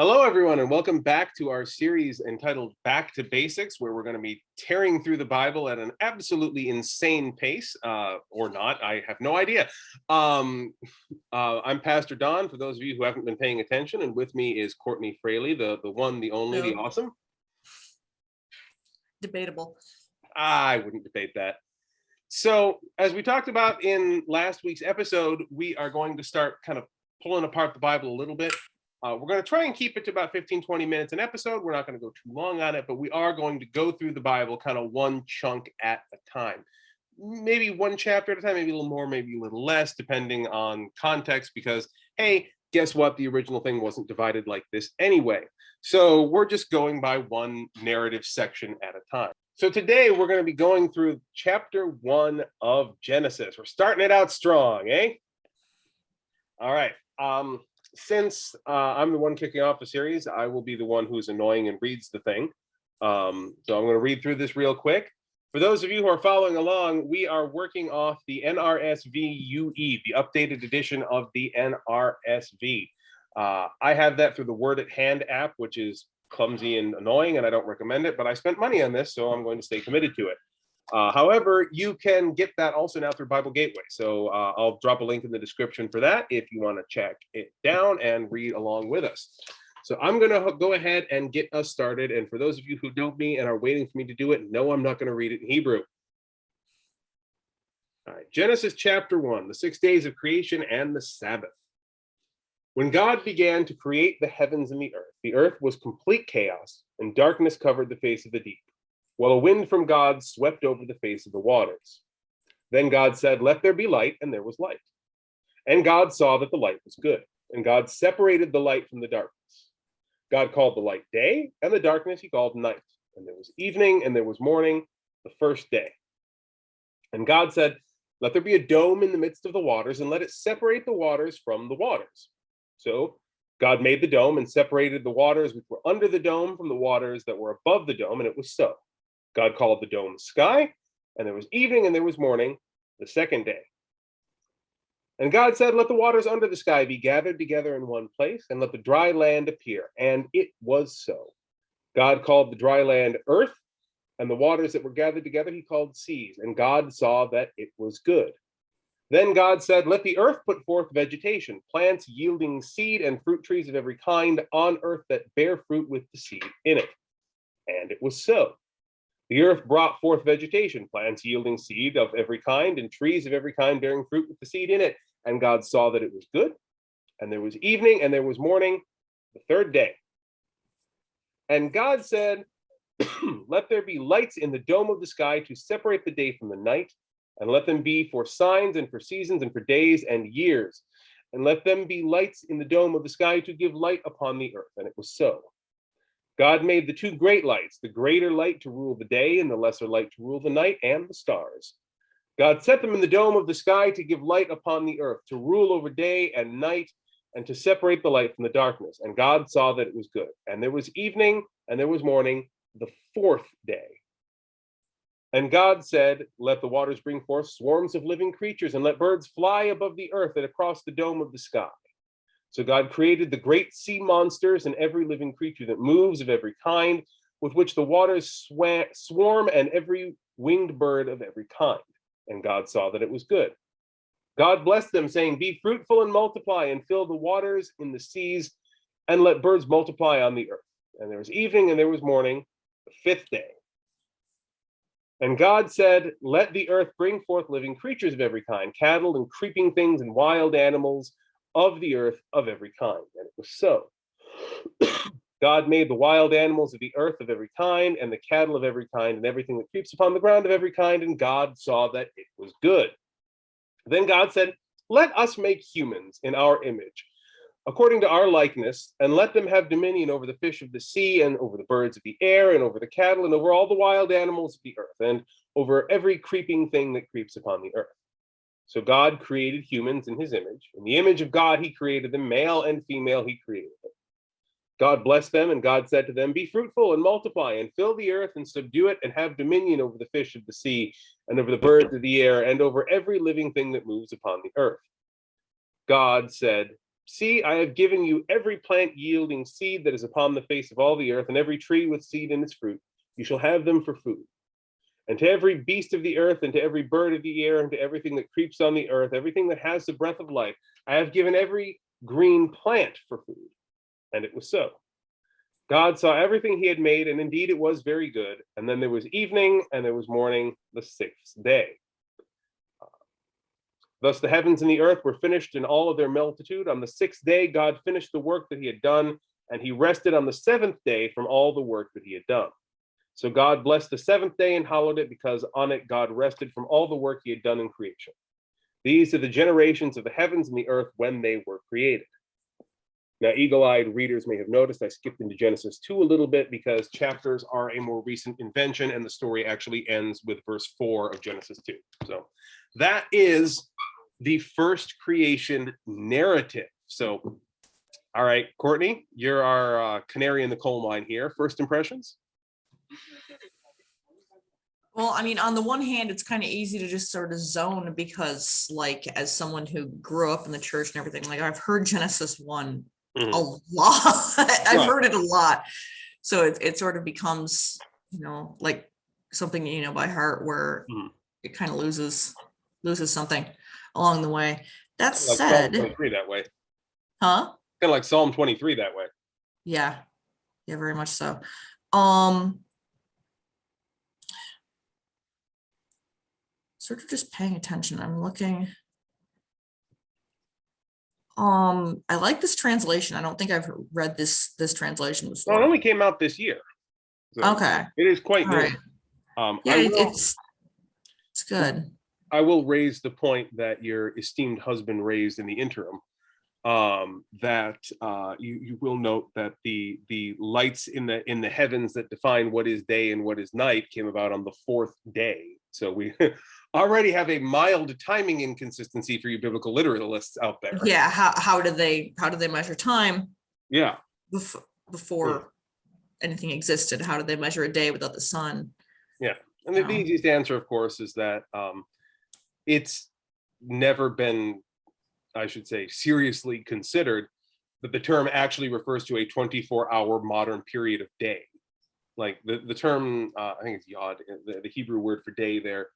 Hello, everyone, and welcome back to our series entitled Back to Basics, where we're going to be tearing through the Bible at an absolutely insane pace, or not. I have no idea. I'm Pastor Don, for those of you who haven't been paying attention, and with me is Courtney Fraley, the one, the only, the awesome. Debatable. I wouldn't debate that. So, as we talked about in last week's episode, we are going to start kind of pulling apart the Bible a little bit. We're going to try and keep it to about 15, 20 minutes an episode. We're not going to go too long on it, but we are going to go through the Bible kind of one chunk at a time. Maybe one chapter at a time, maybe a little more, maybe a little less, depending on context, because, hey, guess what? The original thing wasn't divided like this anyway. So we're just going by one narrative section at a time. So today we're going to be going through chapter 1 of Genesis. We're starting it out strong, eh? All right. Since I'm the one kicking off the series, I will be the one who's annoying and reads the thing. So I'm going to read through this real quick. For those of you who are following along, we are working off the NRSV UE, the updated edition of the NRSV. I have that through the Word at Hand app, which is clumsy and annoying, and I don't recommend it, but I spent money on this, so I'm going to stay committed to it. However, you can get that also now through Bible Gateway. So I'll drop a link in the description for that if you want to check it down and read along with us. So I'm going to go ahead and get us started. And for those of you who know me and are waiting for me to do it, no, I'm not going to read it in Hebrew. All right, Genesis chapter 1, the 6 days of creation and the Sabbath. When God began to create the heavens and the earth was complete chaos, and darkness covered the face of the deep, while a wind from God swept over the face of the waters. Then God said, "Let there be light," and there was light. And God saw that the light was good, and God separated the light from the darkness. God called the light day, and the darkness he called night. And there was evening, and there was morning, the first day. And God said, "Let there be a dome in the midst of the waters, and let it separate the waters from the waters." So God made the dome and separated the waters which were under the dome from the waters that were above the dome, and it was so. God called the dome sky, and there was evening and there was morning, the second day. And God said, "Let the waters under the sky be gathered together in one place, and let the dry land appear." And it was so. God called the dry land earth, and the waters that were gathered together he called seas. And God saw that it was good. Then God said, "Let the earth put forth vegetation, plants yielding seed and fruit trees of every kind on earth that bear fruit with the seed in it." And it was so. The earth brought forth vegetation, plants yielding seed of every kind, and trees of every kind bearing fruit with the seed in it. And God saw that it was good. And there was evening and there was morning, the third day. And God said, "Let there be lights in the dome of the sky to separate the day from the night, and let them be for signs and for seasons and for days and years. And let them be lights in the dome of the sky to give light upon the earth." And it was so. God made the two great lights, the greater light to rule the day and the lesser light to rule the night, and the stars. God set them in the dome of the sky to give light upon the earth, to rule over day and night, and to separate the light from the darkness. And God saw that it was good. And there was evening and there was morning, the fourth day. And God said, "Let the waters bring forth swarms of living creatures, and let birds fly above the earth and across the dome of the sky." So God created the great sea monsters and every living creature that moves of every kind, with which the waters swarm, and every winged bird of every kind. And God saw that it was good. God blessed them, saying, "Be fruitful and multiply, and fill the waters in the seas, and let birds multiply on the earth." And there was evening and there was morning, the fifth day. And God said, "Let the earth bring forth living creatures of every kind, cattle and creeping things and wild animals of the earth of every kind." And it was so. God made the wild animals of the earth of every kind, and the cattle of every kind, and everything that creeps upon the ground of every kind, and God saw that it was good. Then God said, "Let us make humans in our image, according to our likeness, and let them have dominion over the fish of the sea, and over the birds of the air, and over the cattle, and over all the wild animals of the earth, and over every creeping thing that creeps upon the earth." So God created humans in his image. In the image of God, he created them, male and female, he created them. God blessed them, and God said to them, "Be fruitful and multiply, and fill the earth and subdue it, and have dominion over the fish of the sea, and over the birds of the air, and over every living thing that moves upon the earth." God said, See, I have given you every plant yielding seed that is upon the face of all the earth, and every tree with seed in its fruit. You shall have them for food. And to every beast of the earth, and to every bird of the air, and to everything that creeps on the earth, everything that has the breath of life, I have given every green plant for food. And it was so. God saw everything he had made, and indeed it was very good. And then there was evening, and there was morning, the sixth day. Thus the heavens and the earth were finished in all of their multitude. On the sixth day, God finished the work that he had done, and he rested on the seventh day from all the work that he had done. So God blessed the seventh day and hallowed it, because on it God rested from all the work he had done in creation. These are the generations of the heavens and the earth when they were created. Now, eagle-eyed readers may have noticed I skipped into Genesis 2 a little bit, because chapters are a more recent invention, and the story actually ends with verse 4 of Genesis 2. So that is the first creation narrative. So, all right, Courtney, you're our canary in the coal mine here. First impressions? Well, I mean, on the one hand, it's kind of easy to just sort of zone, because like, as someone who grew up in the church and everything, like I've heard Genesis 1 a lot. I've heard it a lot. So it sort of becomes, like something, by heart, where it kind of loses something along the way. That said, Psalm 23 that way. Huh? Kind of like Psalm 23 that way. Yeah, very much so. Sort of just paying attention. I'm looking. I like this translation. I don't think I've read this translation before. Well, it only came out this year. So okay. It is quite new. Right. It's good. I will raise the point that your esteemed husband raised in the interim. That you will note that the lights in the heavens that define what is day and what is night came about on the fourth day. So we already have a mild timing inconsistency for you biblical literalists out there. Yeah. How do they measure time? Yeah. Before anything existed, how do they measure a day without the sun? Yeah. And the easiest answer, of course, is that it's never been, I should say, seriously considered that the term actually refers to a 24-hour modern period of day. Like the term, I think it's yod, the Hebrew word for day there,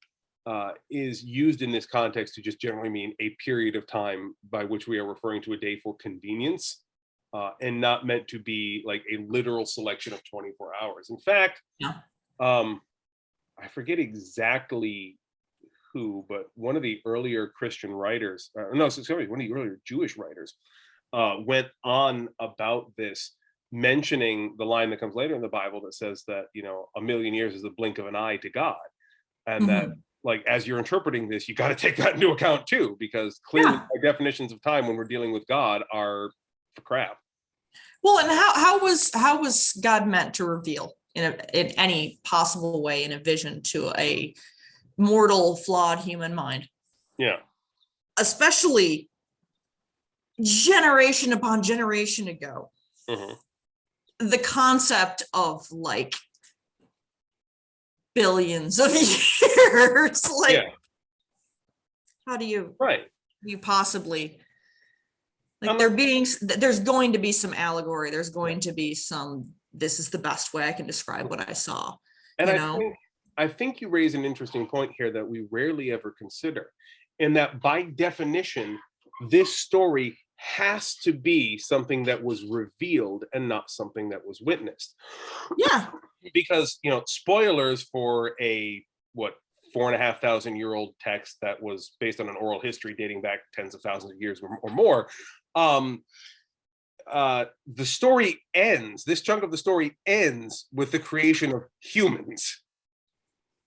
is used in this context to just generally mean a period of time by which we are referring to a day for convenience, and not meant to be like a literal selection of 24 hours. In fact, I forget exactly who, but one of the earlier Christian writers, one of the earlier Jewish writers, went on about this, mentioning the line that comes later in the Bible that says that, a million years is the blink of an eye to God. And that, like, as you're interpreting this, you got to take that into account too, because clearly our definitions of time when we're dealing with God are for crap. Well, and how was God meant to reveal in any possible way in a vision to a mortal, flawed human mind? Yeah. Especially generation upon generation ago. The concept of like billions of years, like how do you possibly, like, there's going to be some allegory, there's going to be some, this is the best way I can describe what I saw. And I think you raise an interesting point here that we rarely ever consider, in that by definition, this story has to be something that was revealed and not something that was witnessed. Yeah. Because, spoilers for a 4,500-year-old text that was based on an oral history dating back tens of thousands of years or more. The story ends, this chunk of the story ends with the creation of humans.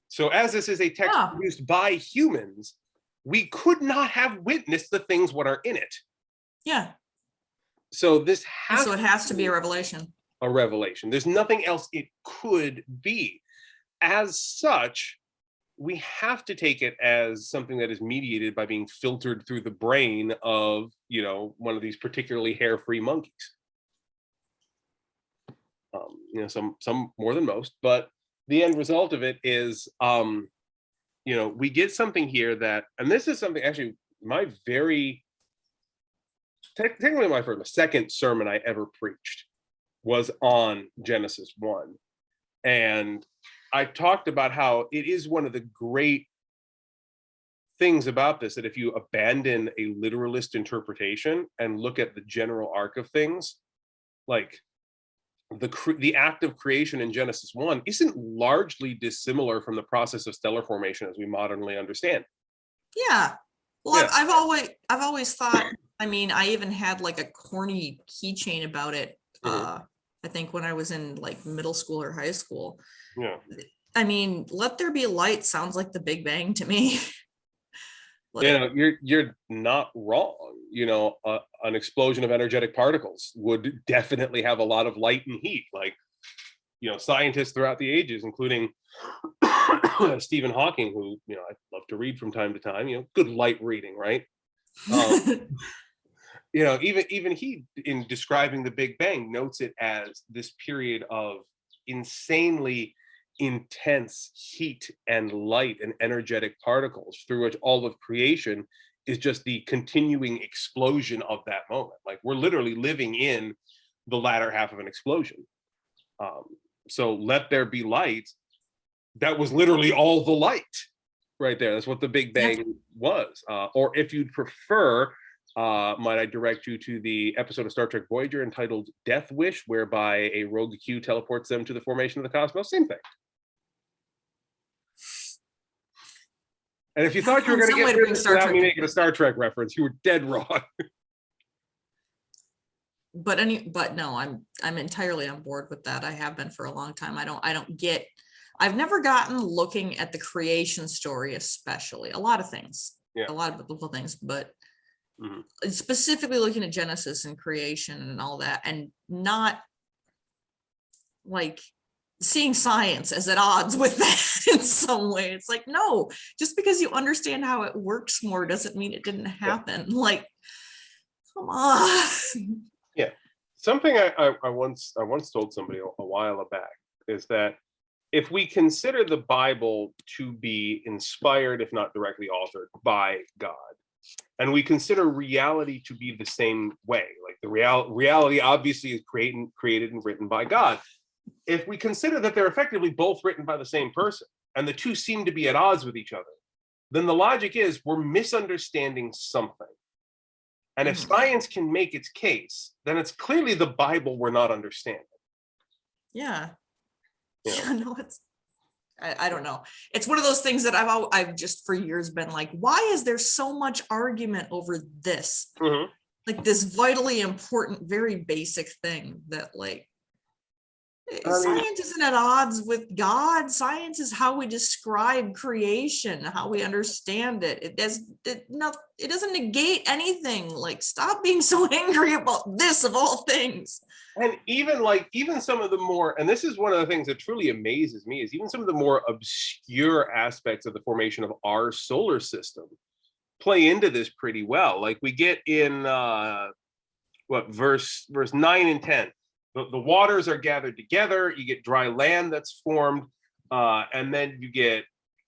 So as this is a text produced by humans, we could not have witnessed the things what are in it. Yeah. So it has to be a revelation. A revelation. There's nothing else it could be. As such, we have to take it as something that is mediated by being filtered through the brain of, one of these particularly hair-free monkeys. Some more than most, but the end result of it is, we get something here that, and this is something actually my very technically my second sermon I ever preached was on Genesis 1. And I talked about how it is one of the great things about this, that if you abandon a literalist interpretation and look at the general arc of things, like the act of creation in Genesis 1 isn't largely dissimilar from the process of stellar formation as we modernly understand. Yeah. Well, Yeah. I've always thought, I mean, I even had like a corny keychain about it. I think when I was in like middle school or high school. Yeah. I mean, let there be light sounds like the Big Bang to me. You know, you're not wrong. You know, an explosion of energetic particles would definitely have a lot of light and heat. Like, you know, scientists throughout the ages, including Stephen Hawking, who, you know, I love to read from time to time. You know, good light reading, right? You know, even he, in describing the Big Bang, notes it as this period of insanely intense heat and light and energetic particles through which all of creation is just the continuing explosion of that moment. Like, we're literally living in the latter half of an explosion. So let there be light. That was literally all the light right there. That's what the Big Bang was. Or if you'd prefer, might I direct you to the episode of Star Trek Voyager entitled Death Wish, whereby a rogue Q teleports them to the formation of the cosmos. Same thing. And if you thought you were going to get through this without me making a Star Trek reference, you were dead wrong. But no, I'm entirely on board with that. I have been for a long time. I've never gotten looking at the creation story, especially a lot of things, a lot of biblical things, but specifically looking at Genesis and creation and all that, and not like seeing science as at odds with that in some way. It's like, no, just because you understand how it works more doesn't mean it didn't happen. Like, come on. Yeah. Something I once told somebody a while back is that if we consider the Bible to be inspired, if not directly authored, by God, and we consider reality to be the same way, like the reality obviously is created and written by God. If we consider that they're effectively both written by the same person, and the two seem to be at odds with each other, then the logic is we're misunderstanding something. And if science can make its case, then it's clearly the Bible we're not understanding. Yeah. Yeah, no, I don't know. It's one of those things that I've just for years been like, why is there so much argument over this? Like this vitally important, very basic thing that, like, science isn't at odds with God. Science is how we describe creation, how we understand it. It doesn't negate anything. Like, stop being so angry about this of all things. And even some of the more, and this is one of the things that truly amazes me, is even some of the more obscure aspects of the formation of our solar system play into this pretty well. Like, we get in verse 9 and 10. The waters are gathered together, you get dry land that's formed, and then you get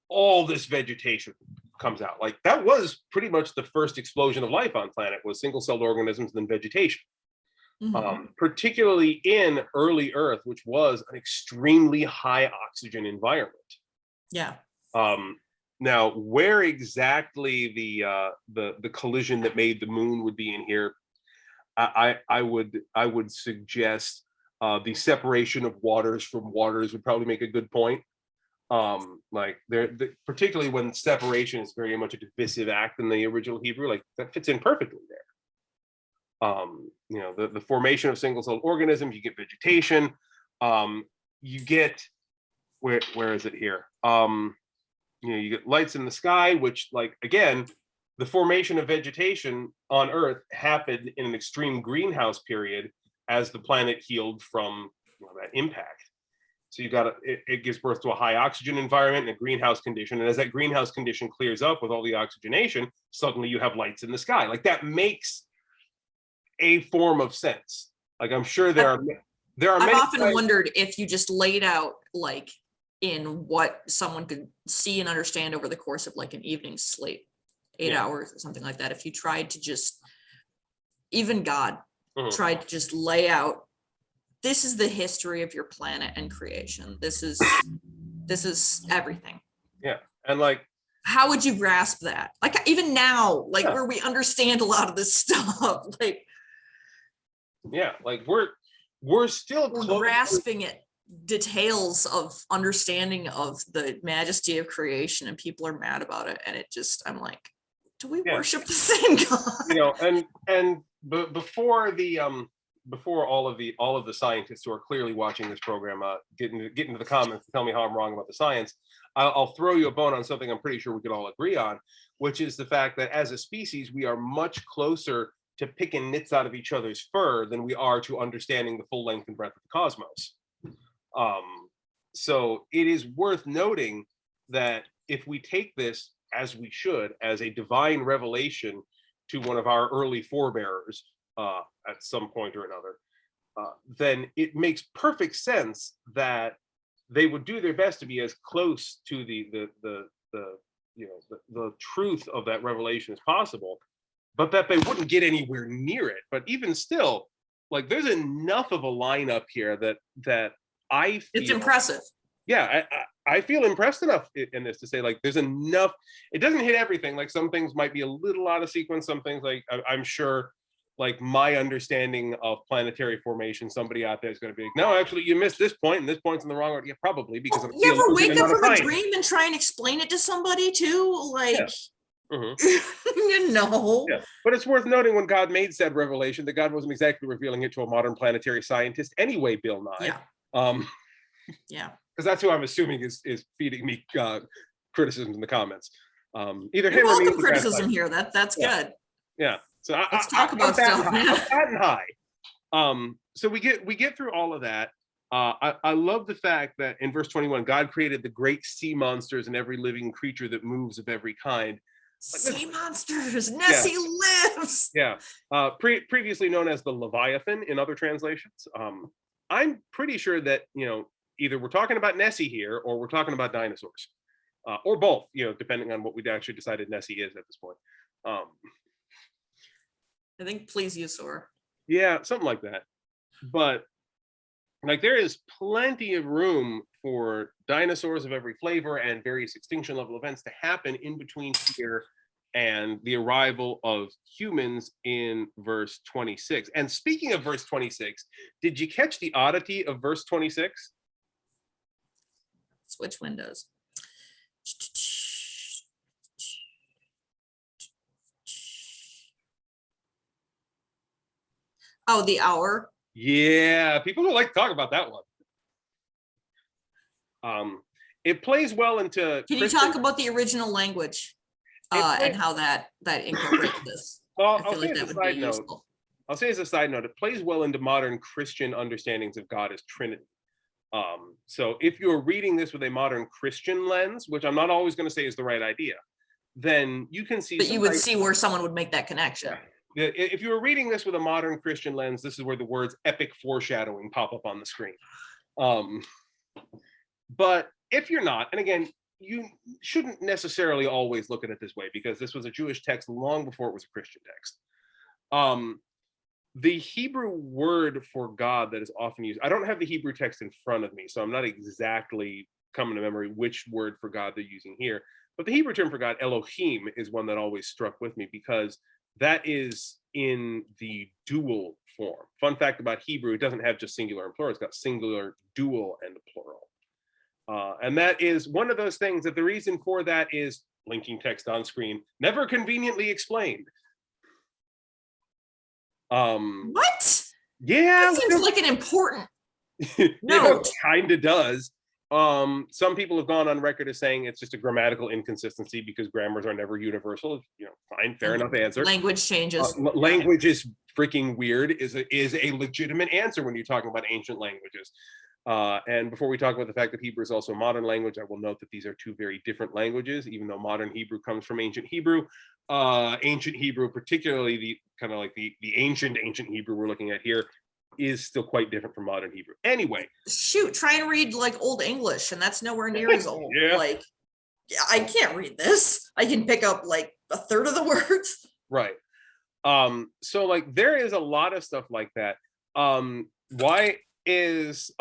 all this vegetation comes out. Like, that was pretty much the first explosion of life on planet, was single-celled organisms and then vegetation. Particularly in early Earth, which was an extremely high oxygen environment. Yeah. Now, where exactly the collision that made the moon would be in here, I would suggest the separation of waters from waters would probably make a good point. Like, particularly when separation is very much a divisive act in the original Hebrew, like that fits in perfectly there. You know, the formation of single-celled organisms, you get vegetation, you get where is it here? You know, you get lights in the sky, which, like, again, the formation of vegetation on Earth happened in an extreme greenhouse period as the planet healed from, you know, that impact. So you got it gives birth to a high oxygen environment and a greenhouse condition. And as that greenhouse condition clears up with all the oxygenation, suddenly you have lights in the sky. Like, that makes a form of sense. Like, I'm sure there are I've often wondered if you just laid out, like, in what someone could see and understand over the course of like an evening sleep, 8 hours or something like that, if you tried to just even God tried to just lay out, this is the history of your planet and creation. This is everything. Yeah. And like, how would you grasp that? Like even now, like where we understand a lot of this stuff, like, yeah, like we're still grasping it, details of understanding of the majesty of creation, and people are mad about it. And it just, I'm like, do we worship the same God? And before all of the scientists who are clearly watching this program get into the comments and tell me how I'm wrong about the science, I'll throw you a bone on something I'm pretty sure we could all agree on, which is the fact that as a species we are much closer to picking nits out of each other's fur than we are to understanding the full length and breadth of the cosmos. So it is worth noting that if we take this, as we should, as a divine revelation to one of our early forebearers at some point or another, then it makes perfect sense that they would do their best to be as close to the truth of that revelation as possible, but that they wouldn't get anywhere near it. But even still, like, there's enough of a lineup here that I feel it's impressive. Yeah, I feel impressed enough in this to say, like, there's enough. It doesn't hit everything. Like, some things might be a little out of sequence. Some things, like, I'm sure, like, my understanding of planetary formation, somebody out there is going to be like, no, actually, you missed this point, and this point's in the wrong order. Yeah, probably, because you ever wake up from a dream and try and explain it to somebody too? Like, you know. Yeah. But it's worth noting, when God made said revelation, that God wasn't exactly revealing it to a modern planetary scientist anyway, Bill Nye. Yeah. Because that's who I'm assuming is feeding me criticisms in the comments. Either You're him or me. Welcome criticism here. That's good. Yeah. So let's talk about stuff. I'm batting high. So we get through all of that. I love the fact that in verse 21, God created the great sea monsters and every living creature that moves of every kind. Sea monsters. Nessie lives. Yeah. Previously known as the Leviathan in other translations. I'm pretty sure that, either we're talking about Nessie here or we're talking about dinosaurs, or both, depending on what we actually decided Nessie is at this point. I think plesiosaur. Yeah, something like that. But like, there is plenty of room for dinosaurs of every flavor and various extinction level events to happen in between here and the arrival of humans in verse 26. And speaking of verse 26, did you catch the oddity of verse 26? Switch windows. Oh, the hour. Yeah, people don't like to talk about that one. It plays well into. Can you talk about the original language and how that incorporates this? Well, I'll say as a side note, it plays well into modern Christian understandings of God as Trinity. So if you're reading this with a modern Christian lens, which I'm not always going to say is the right idea, then you can see. But you would see where someone would make that connection. Yeah. If you were reading this with a modern Christian lens, this is where the words epic foreshadowing pop up on the screen. But if you're not, and again, you shouldn't necessarily always look at it this way, because this was a Jewish text long before it was a Christian text. The Hebrew word for God that is often used, I don't have the Hebrew text in front of me, so I'm not exactly coming to memory which word for God they're using here, but the Hebrew term for God, Elohim, is one that always struck with me, because that is in the dual form. Fun fact about Hebrew, it doesn't have just singular and plural, it's got singular, dual, and plural. And that is one of those things that the reason for that is linking text on screen, never conveniently explained. What? Yeah. That seems like an important note. It kind of does. Some people have gone on record as saying it's just a grammatical inconsistency because grammars are never universal. Fine, fair enough answer. Language changes. Language is freaking weird is a legitimate answer when you're talking about ancient languages. And before we talk about the fact that Hebrew is also a modern language, I will note that these are two very different languages, even though modern Hebrew comes from ancient Hebrew. Ancient Hebrew, particularly the kind of like the ancient Hebrew we're looking at here, is still quite different from modern Hebrew. Anyway, shoot, try and read like Old English, and that's nowhere near as old. Yeah. Like, I can't read this. I can pick up like a third of the words. Right. So like there is a lot of stuff like that. Why is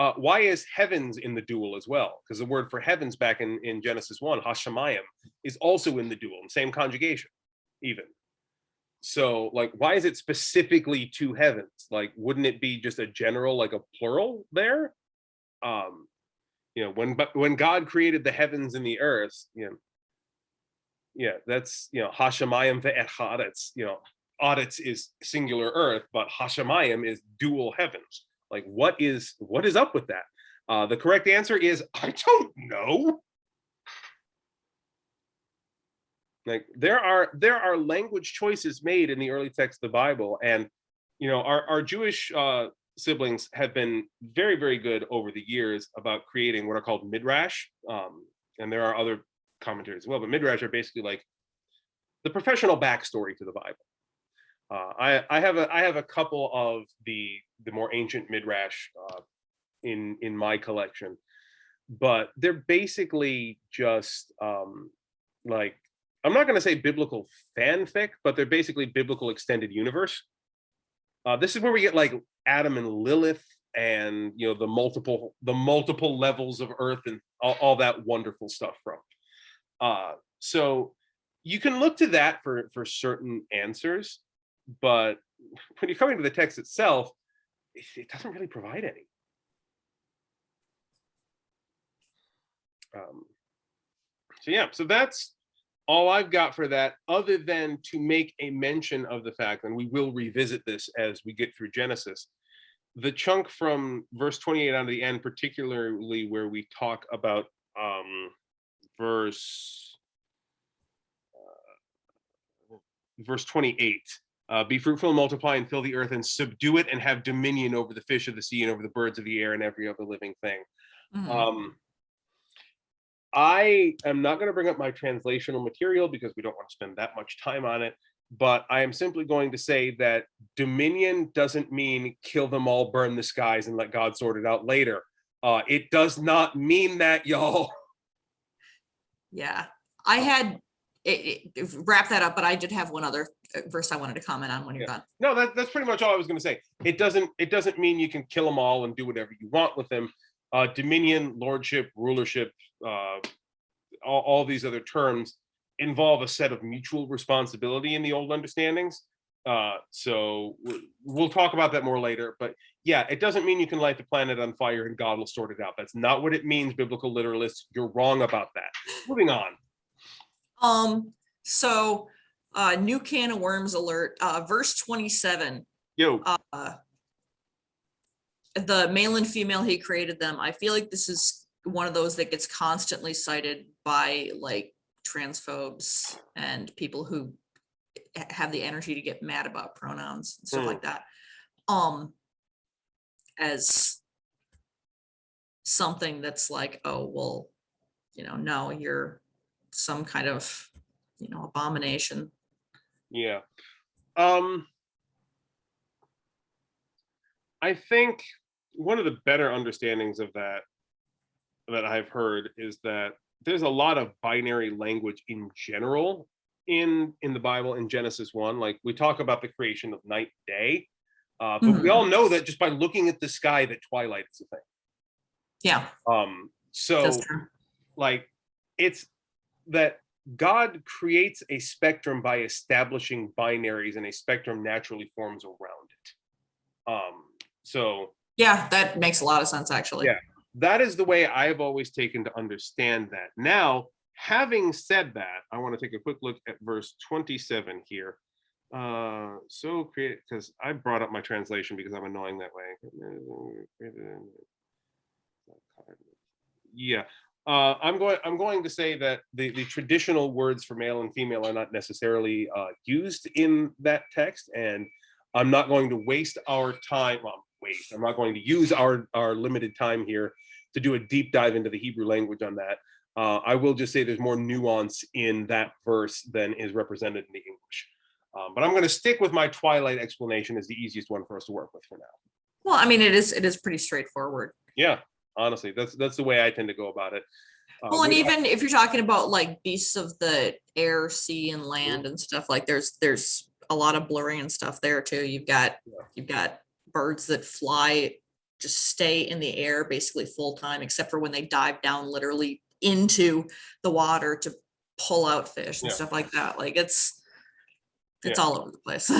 heavens in the dual as well? Because the word for heavens back in Genesis 1, hashamayim, is also in the dual, same conjugation, even. So like why is it specifically two heavens? Like wouldn't it be just a general, like a plural there? When God created the heavens and the earth, that's hashamayim ve'et, audits is singular earth, but hashamayim is dual heavens. Like what is up with that? The correct answer is I don't know. Like there are language choices made in the early text of the Bible, and our Jewish siblings have been very, very good over the years about creating what are called Midrash, and there are other commentaries as well, but Midrash are basically like the professional backstory to the Bible. I have a couple of the more ancient Midrash in my collection, but they're basically just like, I'm not going to say biblical fanfic, but they're basically biblical extended universe. This is where we get like Adam and Lilith, and the multiple levels of Earth and all that wonderful stuff from. So you can look to that for certain answers, but when you're coming to the text itself, it doesn't really provide any. So that's all I've got for that, other than to make a mention of the fact, and we will revisit this as we get through Genesis, the chunk from verse 28 on to the end, particularly where we talk about verse 28. Be fruitful and multiply and fill the earth and subdue it and have dominion over the fish of the sea and over the birds of the air and every other living thing. Mm-hmm. I am not going to bring up my translational material because we don't want to spend that much time on it, but I am simply going to say that dominion doesn't mean kill them all, burn the skies, and let God sort it out later. It does not mean that, y'all. Yeah, I had wrap that up, but I did have one other verse I wanted to comment on when you're done. No, that's pretty much all I was going to say. It doesn't mean you can kill them all and do whatever you want with them. Dominion, lordship, rulership, all these other terms involve a set of mutual responsibility in the old understandings. So we'll talk about that more later. But yeah, it doesn't mean you can light the planet on fire and God will sort it out. That's not what it means, biblical literalists. You're wrong about that. Moving on. So new can of worms alert. Verse 27. Yo. The male and female, he created them. I feel like this is one of those that gets constantly cited by like transphobes and people who have the energy to get mad about pronouns and stuff like that. As something that's like, oh, well, no, you're some kind of, abomination. Yeah. I think one of the better understandings of that I've heard is that there's a lot of binary language in general in the Bible in Genesis 1. Like we talk about the creation of night and day, but we all know that just by looking at the sky that twilight is a thing. Yeah. So like it's that God creates a spectrum by establishing binaries, and a spectrum naturally forms around it. So yeah, that makes a lot of sense, actually. Yeah, that is the way I've always taken to understand that. Now, having said that, I want to take a quick look at verse 27 here. So create, because I brought up my translation because I'm annoying that way. Yeah. I'm going to say that the traditional words for male and female are not necessarily used in that text, and I'm not going to waste our time. I'm not going to use our limited time here to do a deep dive into the Hebrew language on that. I will just say there's more nuance in that verse than is represented in the English. But I'm going to stick with my Twilight explanation as the easiest one for us to work with for now. Well, I mean, it is pretty straightforward. Yeah, honestly, that's the way I tend to go about it. Well, and even if you're talking about like beasts of the air, sea, and land and stuff, like there's a lot of blurring and stuff there too. You've got birds that fly, just stay in the air basically full time, except for when they dive down literally into the water to pull out fish and stuff like that. Like it's all over the place.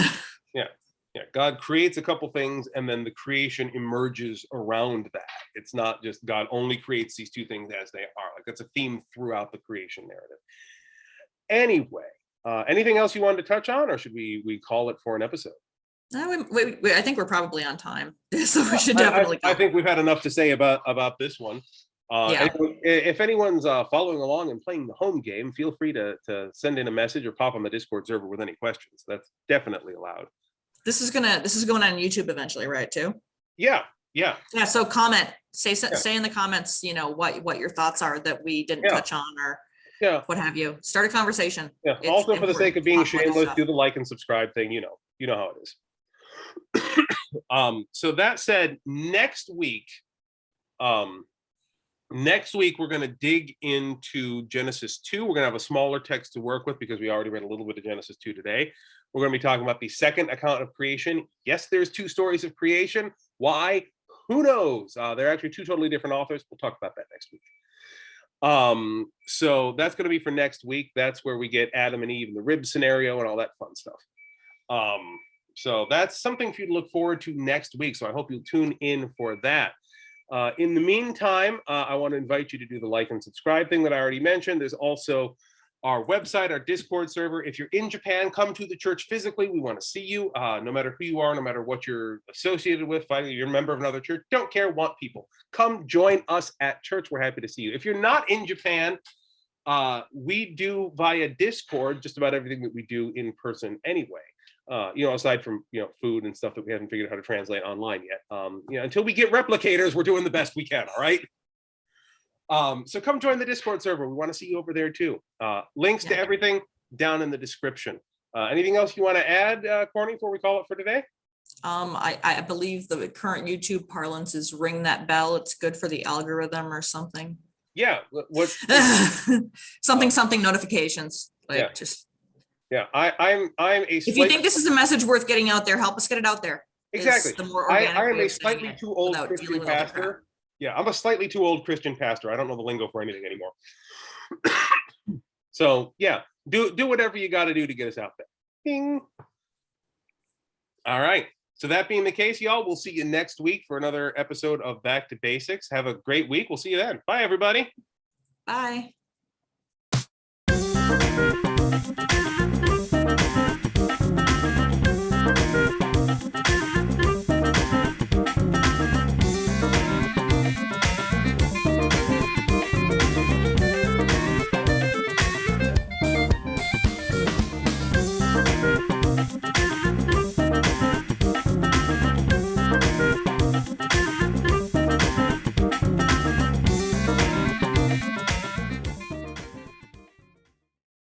Yeah, God creates a couple things and then the creation emerges around that. It's not just God only creates these two things as they are. Like that's a theme throughout the creation narrative. Anyway, anything else you wanted to touch on, or should we call it for an episode? I think we're probably on time, so we should definitely. I think we've had enough to say about this one. If anyone's following along and playing the home game, feel free to send in a message or pop on the Discord server with any questions. That's definitely allowed. This is going on YouTube eventually, right? Too. Yeah. So comment, say in the comments, what your thoughts are that we didn't touch on, or what have you. Start a conversation. Yeah. Also, for the sake of being shameless, do the like and subscribe thing. You know how it is. So that said, next week we're going to dig into Genesis 2. We're going to have a smaller text to work with because we already read a little bit of Genesis 2 today. We're going to be talking about the second account of creation. Yes, there's two stories of creation. Why? Who knows? They're actually two totally different authors. We'll talk about that next week. So that's going to be for next week. That's where we get Adam and Eve and the rib scenario and all that fun stuff. So that's something for you to look forward to next week. So I hope you'll tune in for that. In the meantime, I want to invite you to do the like and subscribe thing that I already mentioned. There's also our website, our Discord server. If you're in Japan, come to the church physically. We want to see you, no matter who you are, no matter what you're associated with. Finally, you're a member of another church. Don't care, want people. Come join us at church. We're happy to see you. If you're not in Japan, we do via Discord just about everything that we do in person anyway. Aside from, food and stuff that we haven't figured out how to translate online yet. Until we get replicators, we're doing the best we can, all right? So come join the Discord server. We want to see you over there too. Links to everything down in the description. Anything else you want to add, Courtney, before we call it for today? I believe the current YouTube parlance is ring that bell. It's good for the algorithm or something. Yeah. What? something notifications. I'm a. If you think this is a message worth getting out there, help us get it out there. Exactly. The more organic I am a slightly too old Christian pastor. Yeah, I'm a slightly too old Christian pastor. I don't know the lingo for anything anymore. So yeah, do whatever you got to do to get us out there. Ding. All right. So that being the case, y'all, we'll see you next week for another episode of Back to Basics. Have a great week. We'll see you then. Bye, everybody. Bye.